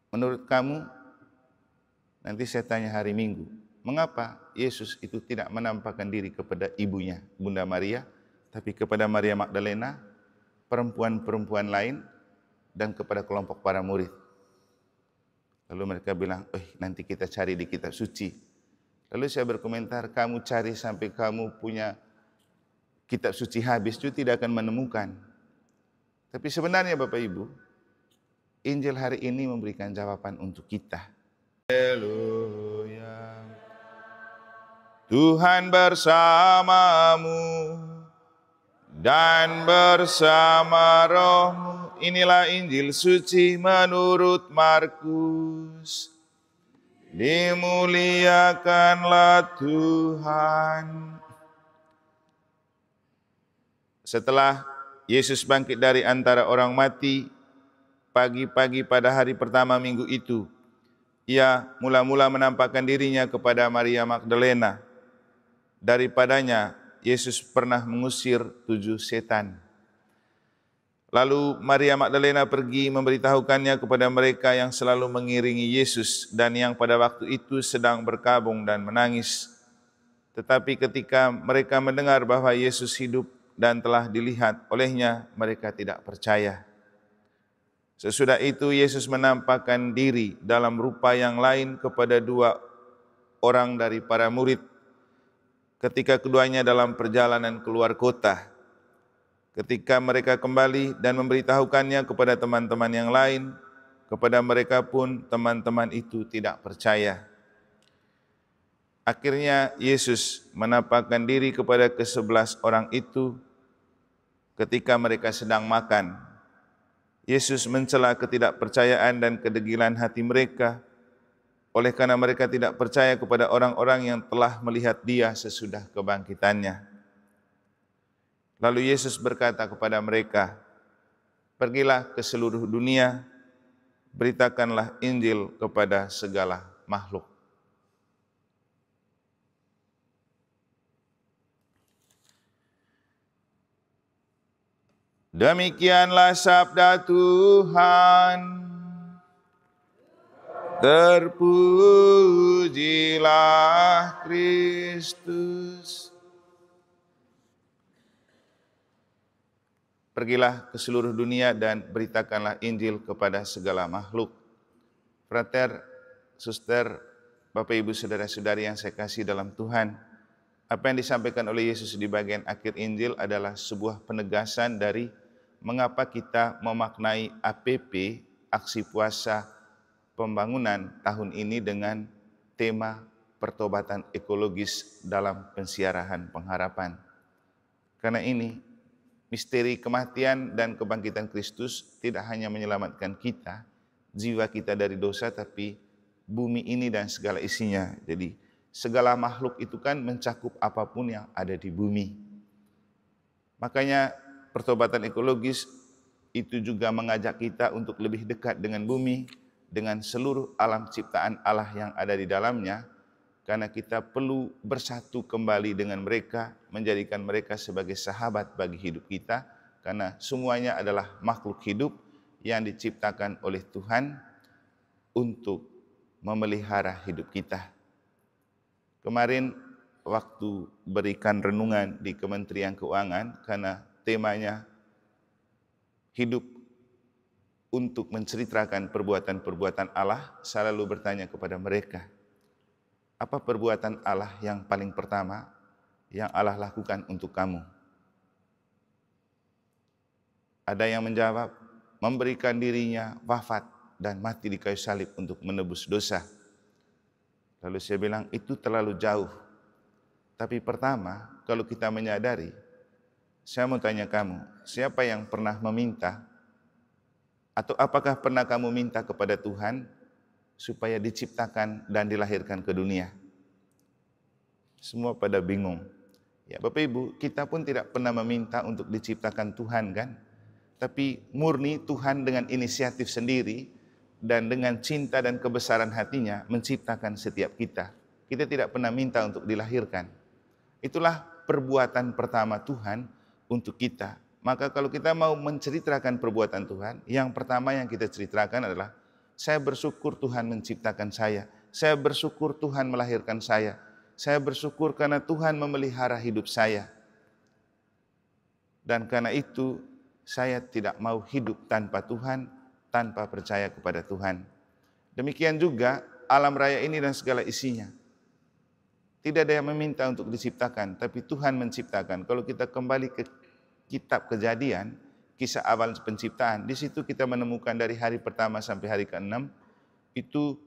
Menurut kamu, nanti saya tanya hari Minggu, mengapa Yesus itu tidak menampakkan diri kepada ibunya, Bunda Maria, tapi kepada Maria Magdalena, perempuan-perempuan lain, dan kepada kelompok para murid? Lalu mereka bilang, nanti kita cari di kitab suci. Lalu saya berkomentar, kamu cari sampai kamu punya kitab suci habis, itu tidak akan menemukan. Tapi sebenarnya Bapak Ibu, Injil hari ini memberikan jawaban untuk kita. Haleluya. Tuhan bersamamu dan bersama rohmu. Inilah Injil suci menurut Markus. Dimuliakanlah Tuhan. Setelah Yesus bangkit dari antara orang mati, pagi-pagi pada hari pertama minggu itu, ia mula-mula menampakkan dirinya kepada Maria Magdalena. Daripadanya Yesus pernah mengusir 7 setan. Lalu Maria Magdalena pergi memberitahukannya kepada mereka yang selalu mengiringi Yesus dan yang pada waktu itu sedang berkabung dan menangis. Tetapi ketika mereka mendengar bahwa Yesus hidup dan telah dilihat olehnya, mereka tidak percaya. Sesudah itu Yesus menampakkan diri dalam rupa yang lain kepada 2 orang dari para murid ketika keduanya dalam perjalanan keluar kota. Ketika mereka kembali dan memberitahukannya kepada teman-teman yang lain, kepada mereka pun teman-teman itu tidak percaya. Akhirnya Yesus menampakkan diri kepada ke-11 orang itu ketika mereka sedang makan. Yesus mencela ketidakpercayaan dan kedegilan hati mereka, oleh karena mereka tidak percaya kepada orang-orang yang telah melihat Dia sesudah kebangkitannya. Lalu Yesus berkata kepada mereka, "Pergilah ke seluruh dunia, beritakanlah Injil kepada segala makhluk." Demikianlah sabda Tuhan. Terpujilah Kristus. Pergilah ke seluruh dunia dan beritakanlah Injil kepada segala makhluk. Frater, suster, Bapak Ibu saudara-saudari yang saya kasih dalam Tuhan, apa yang disampaikan oleh Yesus di bagian akhir Injil adalah sebuah penegasan dari mengapa kita memaknai APP, aksi puasa pembangunan tahun ini dengan tema pertobatan ekologis dalam pensiarahan pengharapan. Karena ini, misteri kematian dan kebangkitan Kristus tidak hanya menyelamatkan kita, jiwa kita dari dosa, tapi bumi ini dan segala isinya. Jadi segala makhluk itu kan mencakup apapun yang ada di bumi. Makanya pertobatan ekologis itu juga mengajak kita untuk lebih dekat dengan bumi, dengan seluruh alam ciptaan Allah yang ada di dalamnya, karena kita perlu bersatu kembali dengan mereka, menjadikan mereka sebagai sahabat bagi hidup kita, karena semuanya adalah makhluk hidup yang diciptakan oleh Tuhan untuk memelihara hidup kita. Kemarin waktu berikan renungan di Kementerian Keuangan, karena temanya hidup untuk menceritakan perbuatan-perbuatan Allah, saya lalu bertanya kepada mereka, apa perbuatan Allah yang paling pertama yang Allah lakukan untuk kamu? Ada yang menjawab, memberikan dirinya wafat dan mati di kayu salib untuk menebus dosa. Lalu saya bilang, itu terlalu jauh. Tapi pertama, kalau kita menyadari, saya mau tanya kamu, siapa yang pernah meminta, atau apakah pernah kamu minta kepada Tuhan supaya diciptakan dan dilahirkan ke dunia? Semua pada bingung. Ya Bapak Ibu, kita pun tidak pernah meminta untuk diciptakan Tuhan kan? Tapi murni Tuhan dengan inisiatif sendiri dan dengan cinta dan kebesaran hatinya menciptakan setiap kita. Kita tidak pernah minta untuk dilahirkan. Itulah perbuatan pertama Tuhan untuk kita. Maka kalau kita mau menceritakan perbuatan Tuhan, yang pertama yang kita ceritakan adalah Saya bersyukur Tuhan menciptakan saya. Saya bersyukur Tuhan melahirkan saya. Saya bersyukur karena Tuhan memelihara hidup saya. Dan karena itu saya tidak mau hidup tanpa Tuhan, tanpa percaya kepada Tuhan. Demikian juga alam raya ini dan segala isinya. Tidak ada yang meminta untuk diciptakan, tapi Tuhan menciptakan. Kalau kita kembali ke kitab Kejadian, kisah awal penciptaan, di situ kita menemukan dari hari pertama sampai hari ke-6, itu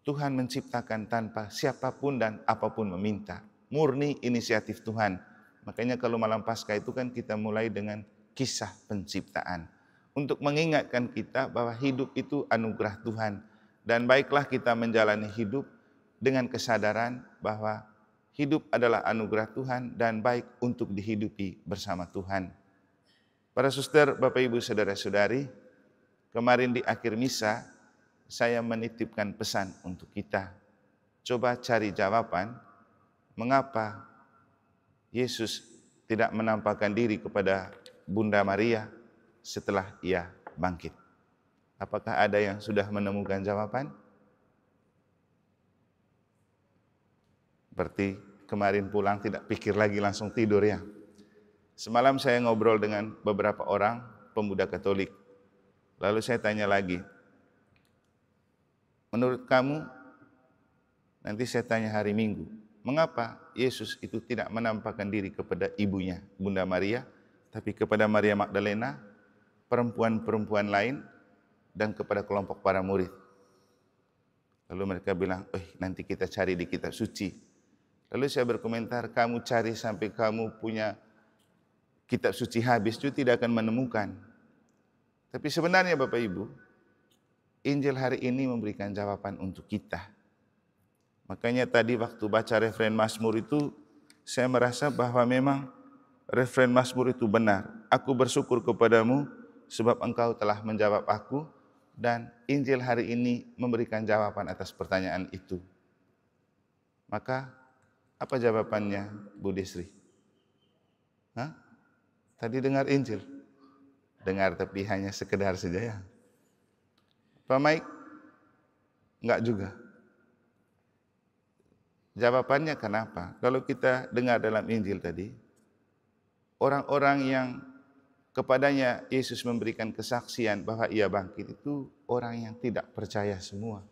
Tuhan menciptakan tanpa siapapun dan apapun meminta. Murni inisiatif Tuhan. Makanya kalau malam Paskah itu kan kita mulai dengan kisah penciptaan. Untuk mengingatkan kita bahwa hidup itu anugerah Tuhan. Dan baiklah kita menjalani hidup dengan kesadaran bahwa hidup adalah anugerah Tuhan dan baik untuk dihidupi bersama Tuhan. Para suster, Bapak Ibu, saudara-saudari, kemarin di akhir misa saya menitipkan pesan untuk kita. Coba cari jawaban mengapa Yesus tidak menampakkan diri kepada Bunda Maria setelah ia bangkit. Apakah ada yang sudah menemukan jawaban? Berarti kemarin pulang tidak pikir lagi, langsung tidur ya. Semalam saya ngobrol dengan beberapa orang pemuda Katolik. Lalu saya tanya lagi, menurut kamu, nanti saya tanya hari Minggu, mengapa Yesus itu tidak menampakkan diri kepada ibunya, Bunda Maria, tapi kepada Maria Magdalena, perempuan-perempuan lain, dan kepada kelompok para murid? Lalu mereka bilang, nanti kita cari di kitab suci. Lalu saya berkomentar, kamu cari sampai kamu punya kitab suci habis, itu tidak akan menemukan. Tapi sebenarnya Bapak Ibu, Injil hari ini memberikan jawaban untuk kita. Makanya tadi waktu baca referen Mazmur itu, saya merasa bahwa memang referen Mazmur itu benar. Aku bersyukur kepadamu sebab engkau telah menjawab aku, dan Injil hari ini memberikan jawaban atas pertanyaan itu. Maka apa jawabannya, Bu Desri? Tadi dengar Injil? Dengar tapi hanya sekedar saja ya. Pak Mike? Enggak juga. Jawabannya kenapa? Kalau kita dengar dalam Injil tadi, orang-orang yang kepadanya Yesus memberikan kesaksian bahwa ia bangkit itu orang yang tidak percaya semua.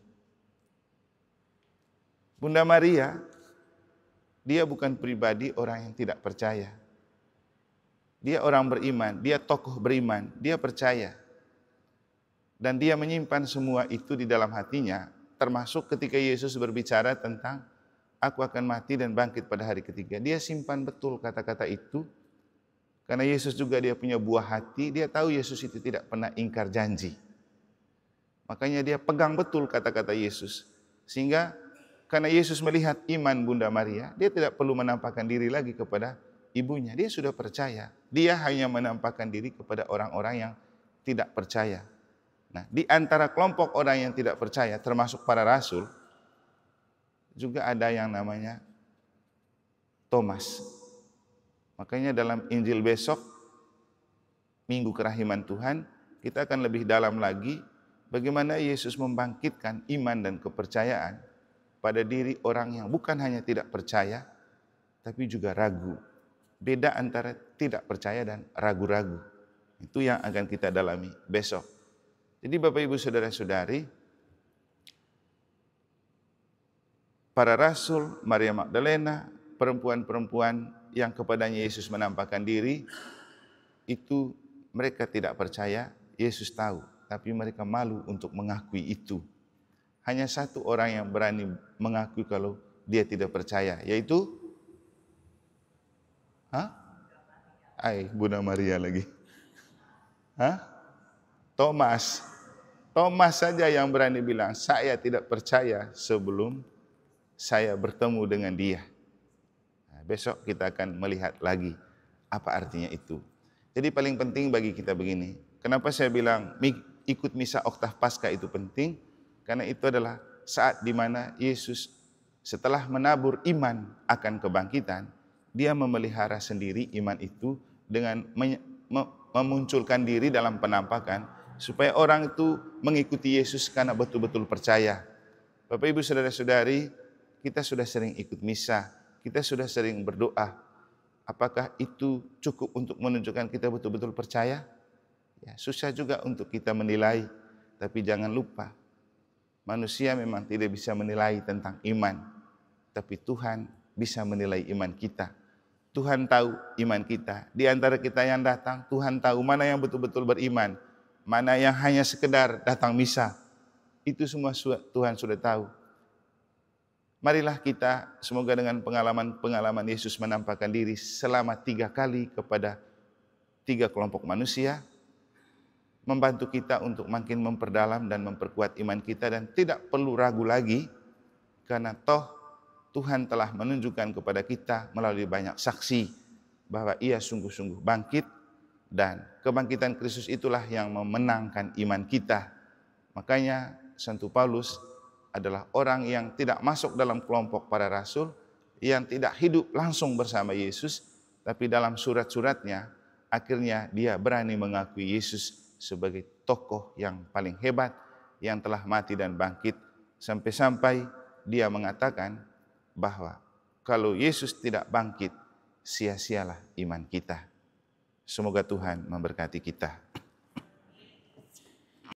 Bunda Maria, dia bukan pribadi orang yang tidak percaya. Dia orang beriman, dia tokoh beriman, dia percaya. Dan dia menyimpan semua itu di dalam hatinya, termasuk ketika Yesus berbicara tentang aku akan mati dan bangkit pada hari ketiga. Dia simpan betul kata-kata itu, karena Yesus juga dia punya buah hati, dia tahu Yesus itu tidak pernah ingkar janji. Makanya dia pegang betul kata-kata Yesus. Sehingga karena Yesus melihat iman Bunda Maria, dia tidak perlu menampakkan diri lagi kepada ibunya. Dia sudah percaya. Dia hanya menampakkan diri kepada orang-orang yang tidak percaya. Nah, di antara kelompok orang yang tidak percaya, termasuk para rasul, juga ada yang namanya Thomas. Makanya dalam Injil besok, Minggu Kerahiman Tuhan, kita akan lebih dalam lagi bagaimana Yesus membangkitkan iman dan kepercayaan pada diri orang yang bukan hanya tidak percaya, tapi juga ragu. Beda antara tidak percaya dan ragu-ragu. Itu yang akan kita dalami besok. Jadi Bapak Ibu Saudara-saudari, para rasul, Maria Magdalena, perempuan-perempuan yang kepadanya Yesus menampakkan diri, itu mereka tidak percaya, Yesus tahu, tapi mereka malu untuk mengakui itu. Hanya satu orang yang berani mengakui kalau dia tidak percaya, yaitu Bunda Maria lagi. Thomas. Thomas saja yang berani bilang, saya tidak percaya sebelum saya bertemu dengan dia. Nah, besok kita akan melihat lagi apa artinya itu. Jadi paling penting bagi kita begini. Kenapa saya bilang ikut misa Oktav Paskah itu penting? Karena itu adalah saat di mana Yesus setelah menabur iman akan kebangkitan, dia memelihara sendiri iman itu dengan memunculkan diri dalam penampakan supaya orang itu mengikuti Yesus karena betul-betul percaya. Bapak Ibu Saudara-saudari, kita sudah sering ikut misa, kita sudah sering berdoa. Apakah itu cukup untuk menunjukkan kita betul-betul percaya? Ya, susah juga untuk kita menilai, tapi jangan lupa, manusia memang tidak bisa menilai tentang iman, tapi Tuhan bisa menilai iman kita. Tuhan tahu iman kita. Di antara kita yang datang, Tuhan tahu mana yang betul-betul beriman, mana yang hanya sekedar datang misa. Itu semua Tuhan sudah tahu. Marilah kita semoga dengan pengalaman Yesus menampakkan diri selama 3 kali kepada 3 kelompok manusia, membantu kita untuk makin memperdalam dan memperkuat iman kita, dan tidak perlu ragu lagi, karena toh Tuhan telah menunjukkan kepada kita melalui banyak saksi bahwa Ia sungguh-sungguh bangkit, dan kebangkitan Kristus itulah yang memenangkan iman kita. Makanya Santo Paulus adalah orang yang tidak masuk dalam kelompok para rasul, yang tidak hidup langsung bersama Yesus, tapi dalam surat-suratnya akhirnya dia berani mengakui Yesus sebagai tokoh yang paling hebat yang telah mati dan bangkit, sampai-sampai dia mengatakan bahwa kalau Yesus tidak bangkit, sia-sialah iman kita. Semoga Tuhan memberkati kita.